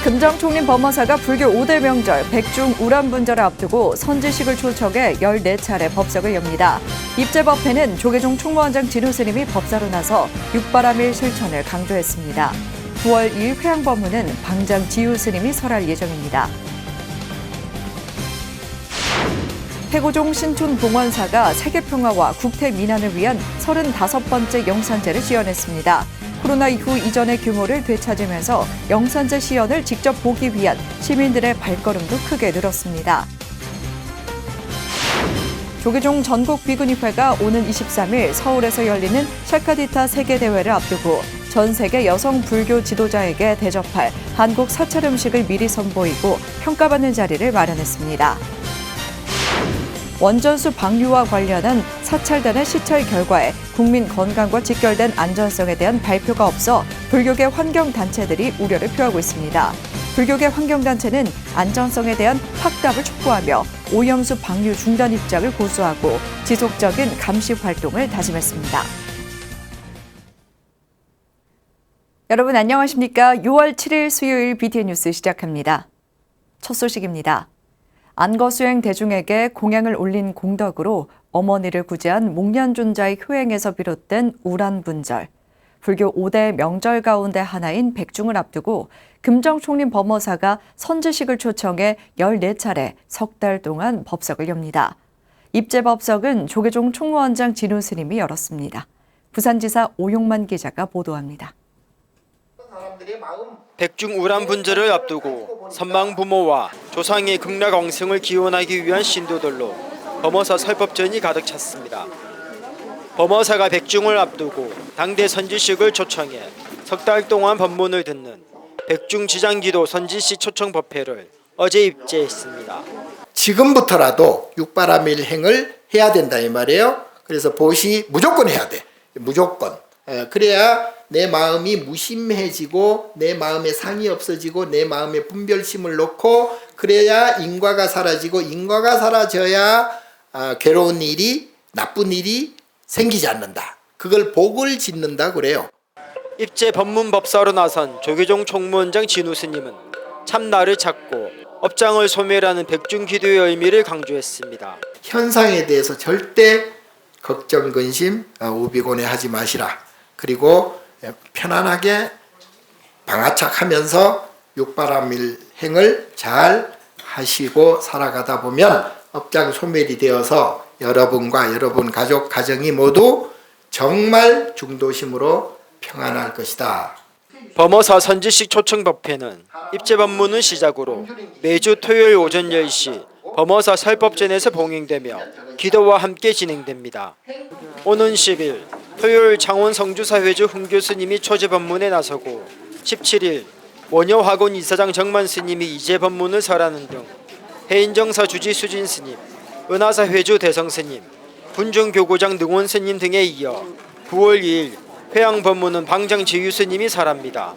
금정총림 범어사가 불교 5대 명절 백중 우란분절을 앞두고 선지식을 초청해 14차례 법석을 엽니다. 입제법회는 조계종 총무원장 진우 스님이 법사로 나서 육바라밀 실천을 강조했습니다. 9월 2일 회양법문은 방장 지유 스님이 설할 예정입니다. 태고종 신촌 봉원사가 세계평화와 국태민안을 위한 35번째 영산제를 시연했습니다. 코로나 이후 이전의 규모를 되찾으면서 영산제 시연을 직접 보기 위한 시민들의 발걸음도 크게 늘었습니다. 조계종 전국비구니회가 오는 23일 서울에서 열리는 샤카디타 세계대회를 앞두고 전 세계 여성 불교 지도자에게 대접할 한국 사찰 음식을 미리 선보이고 평가받는 자리를 마련했습니다. 원전수 방류와 관련한 사찰단의 시찰 결과에 국민 건강과 직결된 안전성에 대한 발표가 없어 불교계 환경단체들이 우려를 표하고 있습니다. 불교계 환경단체는 안전성에 대한 확답을 촉구하며 오염수 방류 중단 입장을 고수하고 지속적인 감시 활동을 다짐했습니다. 여러분 안녕하십니까? 6월 7일 수요일 BTN 뉴스 시작합니다. 첫 소식입니다. 안거수행 대중에게 공양을 올린 공덕으로 어머니를 구제한 목련존자의 효행에서 비롯된 우란분절. 불교 5대 명절 가운데 하나인 백중을 앞두고 금정총림 범어사가 선지식을 초청해 14차례 석 달 동안 법석을 엽니다. 입제법석은 조계종 총무원장 진우 스님이 열었습니다. 부산지사 오용만 기자가 보도합니다. 백중 우란분절을 앞두고 선망 부모와 조상의 극락왕승을 기원하기 위한 신도들로 범어사 설법전이 가득 찼습니다. 범어사가 백중을 앞두고 당대 선지식을 초청해 석 달 동안 법문을 듣는 백중지장기도 선지식 초청 법회를 어제 입제했습니다. 지금부터라도 육바라밀 행을 해야 된다 이 말이에요. 그래서 보시 무조건 해야 돼. 무조건. 그래야 내 마음이 무심해지고 내 마음에 상이 없어지고 내 마음에 분별심을 놓고 그래야 인과가 사라지고 인과가 사라져야 괴로운 일이 나쁜 일이 생기지 않는다. 그걸 복을 짓는다 그래요. 입제 법문법사로 나선 조계종 총무원장 진우 스님은 참나를 찾고 업장을 소멸하는 백중기도의 의미를 강조했습니다. 현상에 대해서 절대 걱정 근심 우비고내 하지 마시라. 그리고 편안하게 방아착하면서 육바라밀 행을 잘 하시고 살아가다 보면 업장 소멸이 되어서 여러분과 여러분 가족 가정이 모두 정말 중도심으로 평안할 것이다. 범어사 선지식 초청 법회는 입제법문을 시작으로 매주 토요일 오전 10시 범어사 설법전에서 봉행되며 기도와 함께 진행됩니다. 오는 10일 토요일 창원 성주사회주 흥 교수님이 초제 법문에 나서고 17일 원효학원 이사장 정만 스님이 이제 법문을 설하는 등 해인정사 주지 수진 스님, 은하사 회주 대성 스님, 분중교구장 능원 스님 등에 이어 9월 2일 회양 법문은 방장 지유 스님이 설합니다.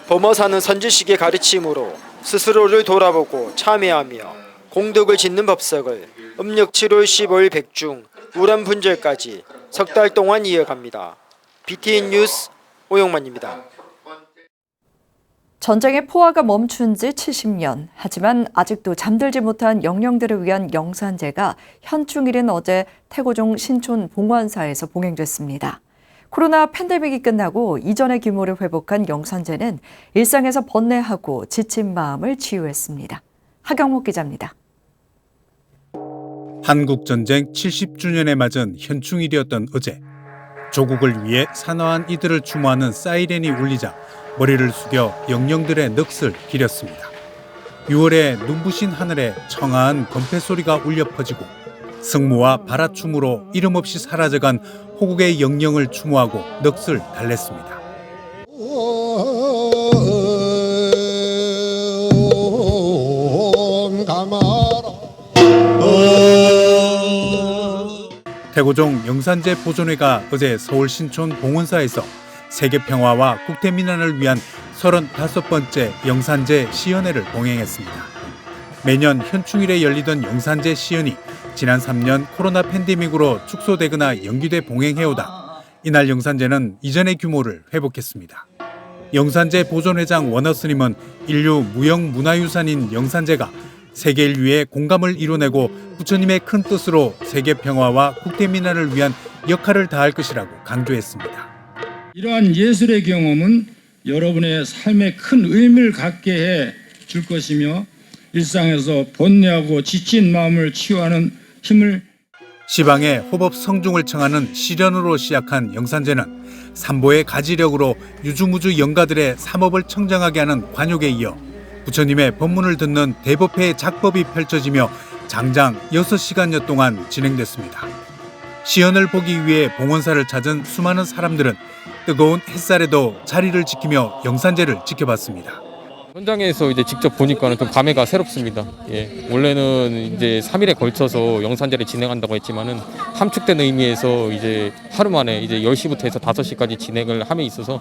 범어사는 선지식의 가르침으로 스스로를 돌아보고 참회하며 공덕을 짓는 법석을 음력 7월 15일 백중 우란분절까지 석 달 동안 이어갑니다. BTN 뉴스 오용만입니다. 전쟁의 포화가 멈춘 지 70년. 하지만 아직도 잠들지 못한 영령들을 위한 영산제가 현충일인 어제 태고종 신촌 봉원사에서 봉행됐습니다. 코로나 팬데믹이 끝나고 이전의 규모를 회복한 영산제는 일상에서 번뇌하고 지친 마음을 치유했습니다. 하경목 기자입니다. 한국전쟁 70주년에 맞은 현충일이었던 어제 조국을 위해 산화한 이들을 추모하는 사이렌이 울리자 머리를 숙여 영령들의 넋을 기렸습니다. 6월에 눈부신 하늘에 청아한 건패 소리가 울려 퍼지고 승무와 바라춤으로 이름 없이 사라져간 호국의 영령을 추모하고 넋을 달랬습니다. 태고종 영산제 보존회가 어제 서울 신촌 봉원사에서 세계평화와 국태민안을 위한 35번째 영산제 시연회를 봉행했습니다. 매년 현충일에 열리던 영산제 시연이 지난 3년 코로나 팬데믹으로 축소되거나 연기돼 봉행해오다 이날 영산제는 이전의 규모를 회복했습니다. 영산제 보존회장 원어스님은 인류 무형문화유산인 영산제가 세계 인류의 공감을 이뤄내고 부처님의 큰 뜻으로 세계 평화와 국대민안을 위한 역할을 다할 것이라고 강조했습니다. 이러한 예술의 경험은 여러분의 삶에 큰 의미를 갖게 해 줄 것이며 일상에서 번뇌하고 지친 마음을 치유하는 힘을 시방의 호법 성중을 청하는 시련으로 시작한 영산제는 삼보의 가지력으로 유주무주 영가들의 삼업을 청정하게 하는 관욕에 이어 부처님의 법문을 듣는 대법회의 작법이 펼쳐지며 장장 6시간여 동안 진행됐습니다. 시연을 보기 위해 봉원사를 찾은 수많은 사람들은 뜨거운 햇살에도 자리를 지키며 영산제를 지켜봤습니다. 현장에서 이제 직접 보니까는 좀 감회가 새롭습니다. 예, 원래는 이제 3일에 걸쳐서 영산제를 진행한다고 했지만은 함축된 의미에서 이제 하루 만에 이제 10시부터 해서 5시까지 진행을 함에 있어서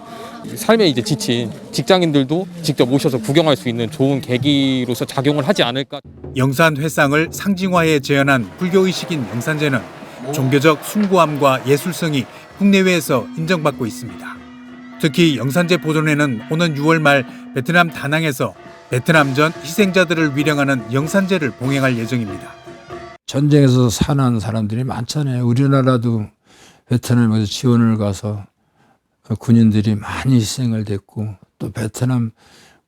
삶에 이제 지친 직장인들도 직접 오셔서 구경할 수 있는 좋은 계기로서 작용을 하지 않을까. 영산 회상을 상징화해 재현한 불교의식인 영산제는 종교적 숭고함과 예술성이 국내외에서 인정받고 있습니다. 특히 영산제 보존회는 오는 6월 말 베트남 다낭에서 베트남전 희생자들을 위령하는 영산제를 봉행할 예정입니다. 전쟁에서 살아난 사람들이 많잖아요. 우리나라도 베트남에서 지원을 가서 군인들이 많이 희생을 됐고 또 베트남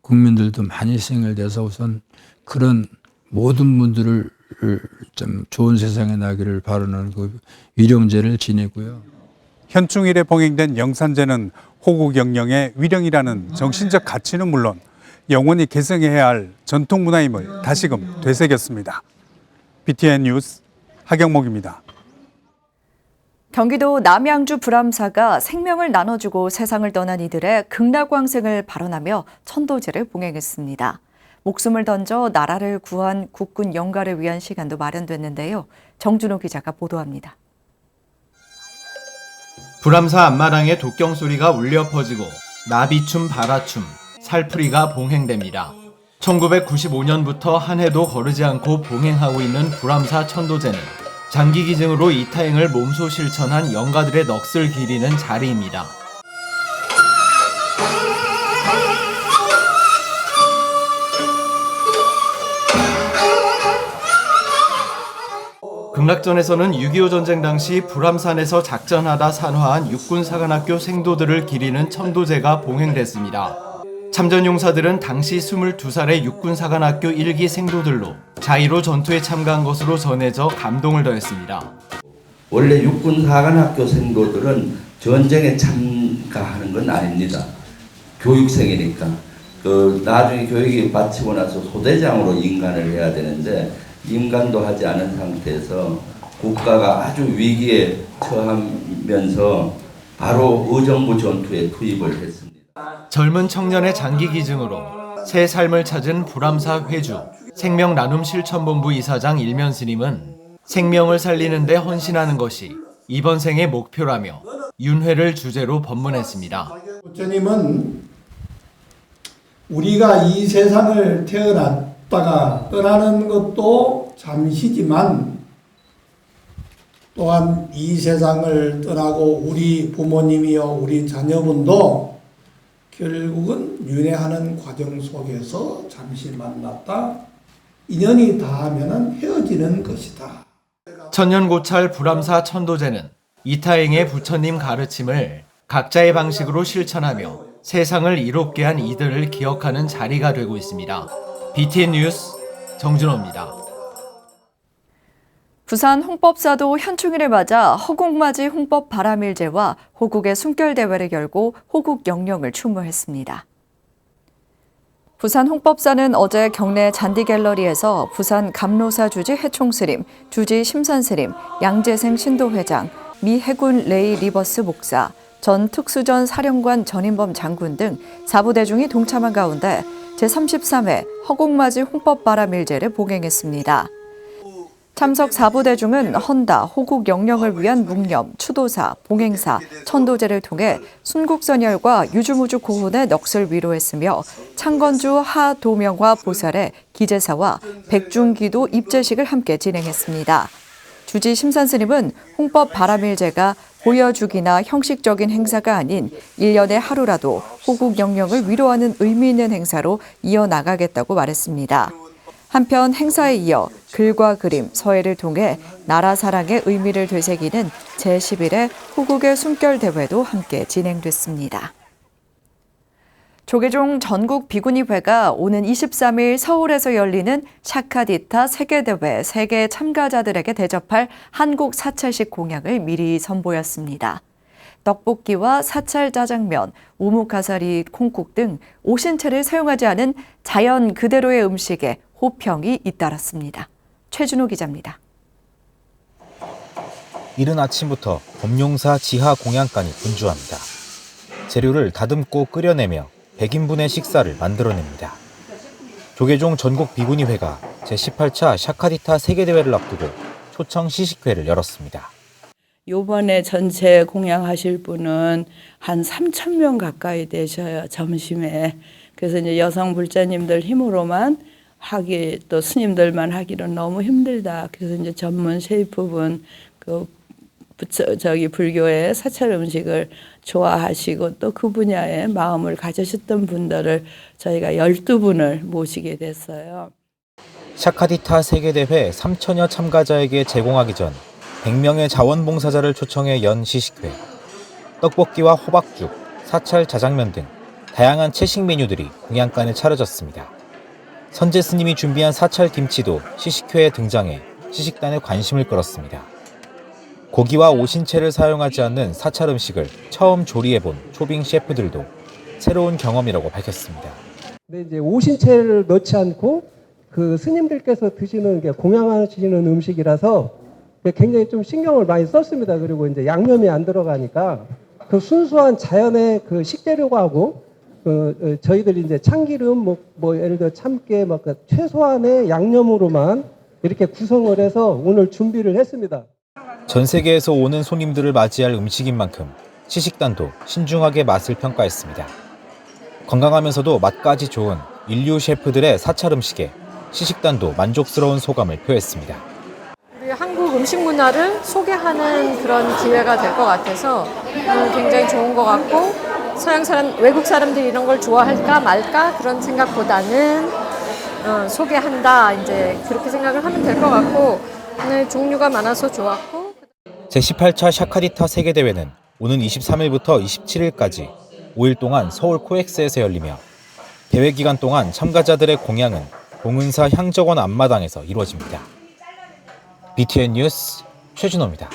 국민들도 많이 희생을 돼서 우선 그런 모든 분들을 좀 좋은 세상에 나기를 바라는 그 위령제를 지내고요. 현충일에 봉행된 영산제는 호국영령의 위령이라는 정신적 가치는 물론 영원히 계승해야 할 전통문화임을 다시금 되새겼습니다. BTN 뉴스 하경목입니다. 경기도 남양주 불암사가 생명을 나눠주고 세상을 떠난 이들의 극락광생을 발언하며 천도제를 봉행했습니다. 목숨을 던져 나라를 구한 국군 영가를 위한 시간도 마련됐는데요. 정준호 기자가 보도합니다. 불암사 앞마당에 독경 소리가 울려 퍼지고 나비춤, 바라춤, 살풀이가 봉행됩니다. 1995년부터 한 해도 거르지 않고 봉행하고 있는 불암사 천도제는 장기 기증으로 이타행을 몸소 실천한 영가들의 넋을 기리는 자리입니다. 극락전에서는 6.25 전쟁 당시 불암산에서 작전하다 산화한 육군사관학교 생도들을 기리는 천도제가 봉행됐습니다. 참전용사들은 당시 22살의 육군사관학교 1기 생도들로 자의로 전투에 참가한 것으로 전해져 감동을 더했습니다. 원래 육군사관학교 생도들은 전쟁에 참가하는 건 아닙니다. 교육생이니까. 나중에 교육이 마치고 나서 소대장으로 임관을 해야 되는데 임관도 하지 않은 상태에서 국가가 아주 위기에 처하면서 바로 의정부 전투에 투입을 했습니다. 젊은 청년의 장기 기증으로 새 삶을 찾은 불암사 회주 생명나눔 실천본부 이사장 일면 스님은 생명을 살리는 데 헌신하는 것이 이번 생의 목표라며 윤회를 주제로 법문했습니다. 부처님은 우리가 이 세상을 태어났다가 떠나는 것도 잠시지만 또한 이 세상을 떠나고 우리 부모님이요 우리 자녀분도 결국은 윤회하는 과정 속에서 잠시 만났다. 인연이 닿으면 헤어지는 것이다. 천년고찰 불암사 천도제는 이타행의 부처님 가르침을 각자의 방식으로 실천하며 세상을 이롭게 한 이들을 기억하는 자리가 되고 있습니다. BTN 뉴스 정준호입니다. 부산 홍법사도 현충일을 맞아 허국맞이 홍법 바람일제와 호국의 숨결대회를 열고 호국 영령을 추모했습니다. 부산 홍법사는 어제 경내 잔디갤러리에서 부산 감로사 주지 해총스님, 주지 심산스님, 양재생 신도회장, 미 해군 레이 리버스 목사, 전 특수전 사령관 전인범 장군 등 4부 대중이 동참한 가운데 제33회 허국맞이 홍법 바람일제를 봉행했습니다. 참석 4부 대중은 헌다, 호국 영령을 위한 묵념, 추도사, 봉행사, 천도제를 통해 순국선열과 유주무주 고훈의 넋을 위로했으며 창건주 하도명화 보살의 기제사와 백중기도 입제식을 함께 진행했습니다. 주지 심산스님은 홍법 바람일제가 보여주기나 형식적인 행사가 아닌 1년에 하루라도 호국 영령을 위로하는 의미 있는 행사로 이어나가겠다고 말했습니다. 한편 행사에 이어 글과 그림, 서예를 통해 나라 사랑의 의미를 되새기는 제11회 호국의 숨결 대회도 함께 진행됐습니다. 조계종 전국 비구니회가 오는 23일 서울에서 열리는 샤카디타 세계대회 세계 참가자들에게 대접할 한국 사찰식 공약을 미리 선보였습니다. 떡볶이와 사찰 짜장면, 오목가사리 콩국 등 오신채를 사용하지 않은 자연 그대로의 음식에 호평이 잇따랐습니다. 최준호 기자입니다. 이른 아침부터 법용사 지하 공양간이 분주합니다. 재료를 다듬고 끓여내며 100인분의 식사를 만들어냅니다. 조계종 전국 비구니회가 제18차 샤카디타 세계대회를 앞두고 초청 시식회를 열었습니다. 이번에 전체 공양하실 분은 한 3,000명 가까이 되셔요, 점심에. 그래서 이제 여성 불자님들 힘으로만 하기, 또 스님들만 하기는 너무 힘들다. 그래서 이제 전문 셰프분, 불교의 사찰 음식을 좋아하시고 또 그 분야에 마음을 가지셨던 분들을 저희가 12분을 모시게 됐어요. 샤카디타 세계대회 3천여 참가자에게 제공하기 전 100명의 자원봉사자를 초청해 연 시식회. 떡볶이와 호박죽, 사찰 자장면 등 다양한 채식 메뉴들이 공양간에 차려졌습니다. 선제 스님이 준비한 사찰 김치도 시식회에 등장해 시식단의 관심을 끌었습니다. 고기와 오신채를 사용하지 않는 사찰 음식을 처음 조리해본 초빙 셰프들도 새로운 경험이라고 밝혔습니다. 근데 이제 오신채를 넣지 않고 그 스님들께서 드시는 게 공양하시는 음식이라서 굉장히 좀 신경을 많이 썼습니다. 그리고 이제 양념이 안 들어가니까 그 순수한 자연의 그 식재료하고 저희들이 이제 참기름 뭐 예를 들어 참깨 막 최소한의 양념으로만 이렇게 구성을 해서 오늘 준비를 했습니다. 전 세계에서 오는 손님들을 맞이할 음식인 만큼 시식단도 신중하게 맛을 평가했습니다. 건강하면서도 맛까지 좋은 인류 셰프들의 사찰 음식에 시식단도 만족스러운 소감을 표했습니다. 우리 한국 음식 문화를 소개하는 그런 기회가 될 것 같아서 굉장히 좋은 것 같고, 서양 사람, 외국 사람들이 이런 걸 좋아할까 말까 그런 생각보다는 소개한다, 이제 그렇게 생각을 하면 될 것 같고, 종류가 많아서 좋았고. 제18차 샤카디타 세계대회는 오는 23일부터 27일까지 5일 동안 서울 코엑스에서 열리며 대회 기간 동안 참가자들의 공양은 봉은사 향정원 앞마당에서 이루어집니다. BTN 뉴스 최준호입니다.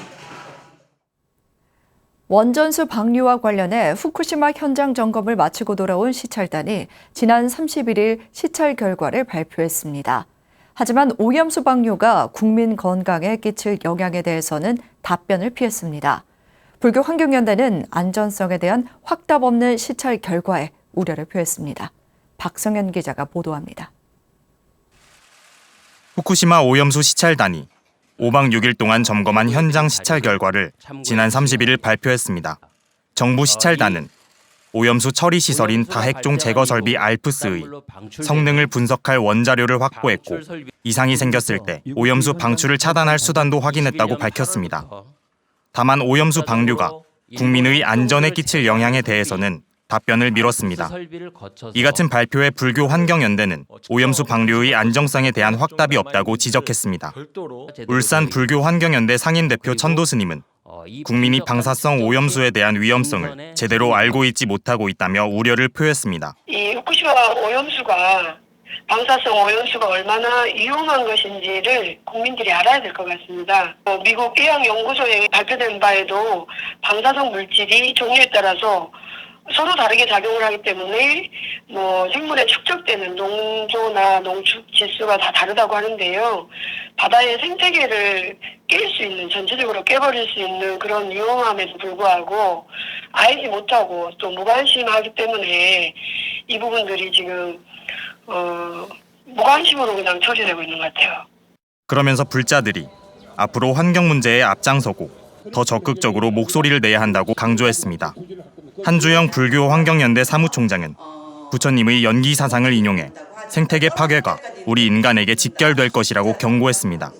원전수 방류와 관련해 후쿠시마 현장 점검을 마치고 돌아온 시찰단이 지난 31일 시찰 결과를 발표했습니다. 하지만 오염수 방류가 국민 건강에 끼칠 영향에 대해서는 답변을 피했습니다. 불교환경연대는 안전성에 대한 확답 없는 시찰 결과에 우려를 표했습니다. 박성현 기자가 보도합니다. 후쿠시마 오염수 시찰단이 5박 6일 동안 점검한 현장 시찰 결과를 지난 31일 발표했습니다. 정부 시찰단은 오염수 처리 시설인 다핵종 제거 설비 알프스의 성능을 분석할 원자료를 확보했고, 이상이 생겼을 때 오염수 방출을 차단할 수단도 확인했다고 밝혔습니다. 다만 오염수 방류가 국민의 안전에 끼칠 영향에 대해서는 답변을 미뤘습니다. 이 같은 발표에 불교환경연대는 오염수 방류의 안정성에 대한 확답이 없다고 지적했습니다. 울산 불교환경연대 상임대표 천도스님은 국민이 방사성 오염수에 대한 위험성을 제대로 알고 있지 못하고 있다며 우려를 표했습니다. 이 후쿠시마 오염수가 방사성 오염수가 얼마나 위험한 것인지를 국민들이 알아야 될 것 같습니다. 미국 의학연구소에 발표된 바에도 방사성 물질이 종류에 따라서 서로 다르게 작용을 하기 때문에 생물에 축적되는 농조나 농축 지수가 다 다르다고 하는데요. 바다의 생태계를 깰 수 있는, 전체적으로 깨버릴 수 있는 그런 위험함에도 불구하고 알지 못하고 또 무관심하기 때문에 이 부분들이 지금 무관심으로 그냥 처리되고 있는 것 같아요. 그러면서 불자들이 앞으로 환경 문제에 앞장서고 더 적극적으로 목소리를 내야 한다고 강조했습니다. 한주영 불교환경연대 사무총장은 부처님의 연기 사상을 인용해 생태계 파괴가 우리 인간에게 직결될 것이라고 경고했습니다.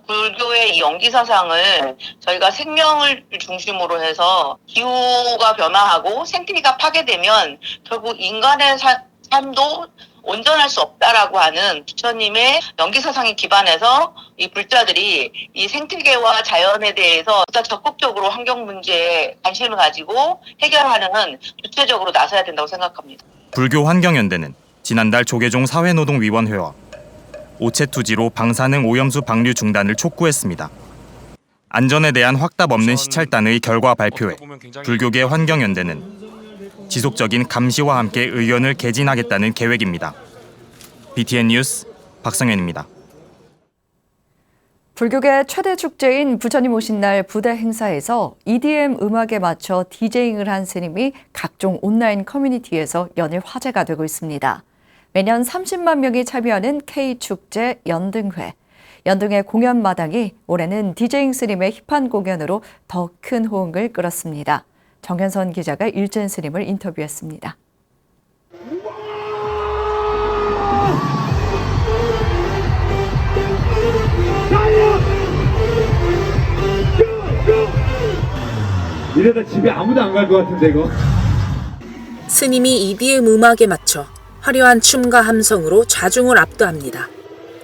불교의 이 연기사상을 저희가 생명을 중심으로 해서 기후가 변화하고 생태계가 파괴되면 결국 인간의 삶도 온전할 수 없다라고 하는 부처님의 연기사상에 기반해서 이 불자들이 이 생태계와 자연에 대해서 보다 적극적으로 환경 문제에 관심을 가지고 해결하는 주체적으로 나서야 된다고 생각합니다. 불교 환경연대는 지난달 조계종 사회노동위원회와 오체투지로 방사능 오염수 방류 중단을 촉구했습니다. 안전에 대한 확답 없는 시찰단의 결과 발표에 불교계 환경연대는 지속적인 감시와 함께 의견을 개진하겠다는 계획입니다. BTN 뉴스 박성현입니다. 불교계 최대 축제인 부처님 오신 날 부대 행사에서 EDM 음악에 맞춰 디제잉을 한 스님이 각종 온라인 커뮤니티에서 연일 화제가 되고 있습니다. 매년 30만 명이 참여하는 K축제 연등회. 연등회 공연 마당이 올해는 디제잉 스님의 힙한 공연으로 더 큰 호응을 끌었습니다. 정현선 기자가 일진 스님을 인터뷰했습니다. 이러다 집에 아무도 안 갈 것 같은데 이거. 스님이 EDM 음악에 맞춰 화려한 춤과 함성으로 좌중을 압도합니다.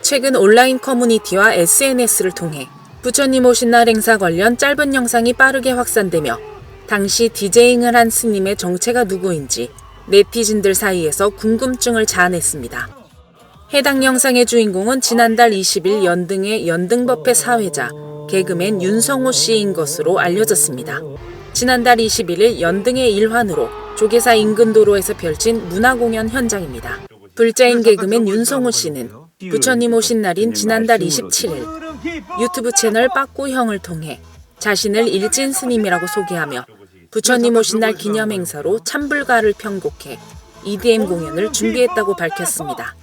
최근 온라인 커뮤니티와 SNS를 통해 부처님 오신 날 행사 관련 짧은 영상이 빠르게 확산되며 당시 디제잉을 한 스님의 정체가 누구인지 네티즌들 사이에서 궁금증을 자아냈습니다. 해당 영상의 주인공은 지난달 20일 연등의 연등법회 사회자 개그맨 윤성호 씨인 것으로 알려졌습니다. 지난달 21일 연등의 일환으로 조계사 인근 도로에서 펼친 문화공연 현장입니다. 불자인 개그맨 윤성호 씨는 부처님 오신 날인 지난달 27일 유튜브 채널 빠꾸형을 통해 자신을 일진 스님이라고 소개하며 부처님 오신 날 기념 행사로 참불가를 편곡해 EDM 공연을 준비했다고 밝혔습니다.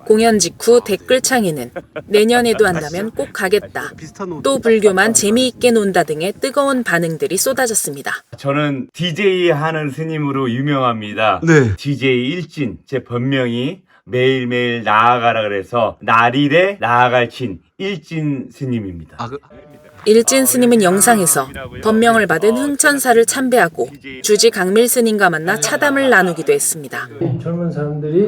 공연 직후 댓글창에는 내년에도 한다면 꼭 가겠다, 또 불교만 재미있게 논다 등의 뜨거운 반응들이 쏟아졌습니다. 저는 DJ 하는 스님으로 유명합니다. 네. DJ 일진, 제 본명이 매일매일 나아가라 그래서 날일에 나아갈 친 일진 스님입니다. 일진 스님은 영상에서 법명을 받은 흥천사를 참배하고 주지 강밀 스님과 만나 차담을 나누기도 했습니다. 젊은 사람들이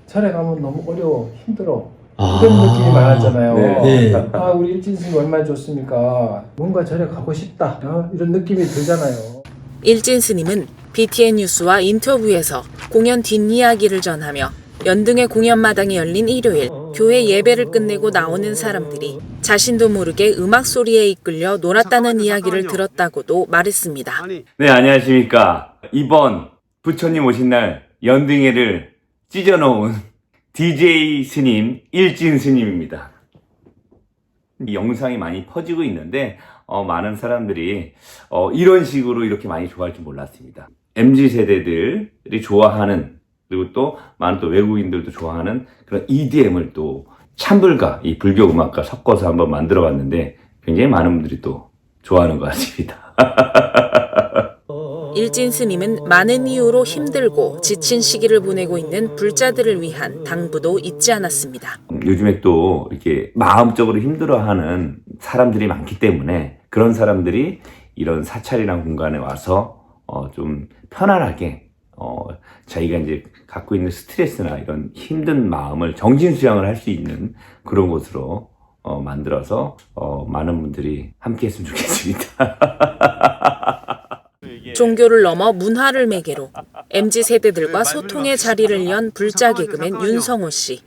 절에 가면 너무 어려워, 힘들어 이런 느낌이 많았잖아요. 네. 우리 일진 스님 얼마나 좋습니까? 뭔가 절에 가고 싶다 이런 느낌이 들잖아요. 일진 스님은 BTN 뉴스와 인터뷰에서 공연 뒷이야기를 전하며 연등의 공연 마당이 열린 일요일 교회 예배를 끝내고 나오는 사람들이 자신도 모르게 음악 소리에 이끌려 놀았다는 이야기를 들었다고도 말했습니다. 네, 안녕하십니까. 이번 부처님 오신 날 연등회를 찢어놓은 DJ 스님 일진 스님입니다. 이 영상이 많이 퍼지고 있는데 많은 사람들이 이런 식으로 이렇게 많이 좋아할 줄 몰랐습니다. MZ세대들이 좋아하는, 그리고 또 많은 또 외국인들도 좋아하는 그런 EDM을 또 참불가, 이 불교 음악과 섞어서 한번 만들어 봤는데 굉장히 많은 분들이 또 좋아하는 것 같습니다. 일진 스님은 많은 이유로 힘들고 지친 시기를 보내고 있는 불자들을 위한 당부도 잊지 않았습니다. 요즘에 또 이렇게 마음적으로 힘들어하는 사람들이 많기 때문에 그런 사람들이 이런 사찰이란 공간에 와서 좀 편안하게 자기가 이제 갖고 있는 스트레스나 이런 힘든 마음을 정신 수양을 할 수 있는 그런 곳으로 만들어서 많은 분들이 함께 했으면 좋겠습니다. 종교를 넘어 문화를 매개로 MZ세대들과 소통의 자리를 연 불자 개그맨 윤성호 씨.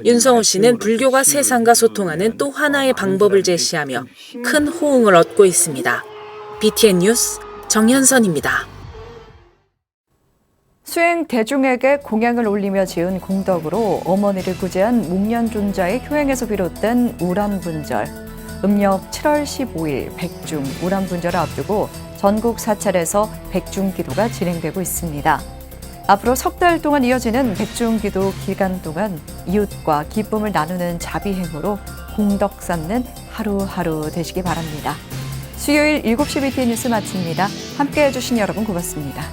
윤성호 씨는 불교가 세상과 소통하는 또 하나의 방법을 제시하며 큰 호응을 얻고 있습니다. BTN 뉴스 정현선입니다. 수행 대중에게 공양을 올리며 지은 공덕으로 어머니를 구제한 목련존자의 효행에서 비롯된 우람분절. 음력 7월 15일 백중 우람분절을 앞두고 전국 사찰에서 백중기도가 진행되고 있습니다. 앞으로 석 달 동안 이어지는 백중기도 기간 동안 이웃과 기쁨을 나누는 자비행으로 공덕 쌓는 하루하루 되시기 바랍니다. 수요일 7시 BTN 뉴스 마칩니다. 함께해 주신 여러분 고맙습니다.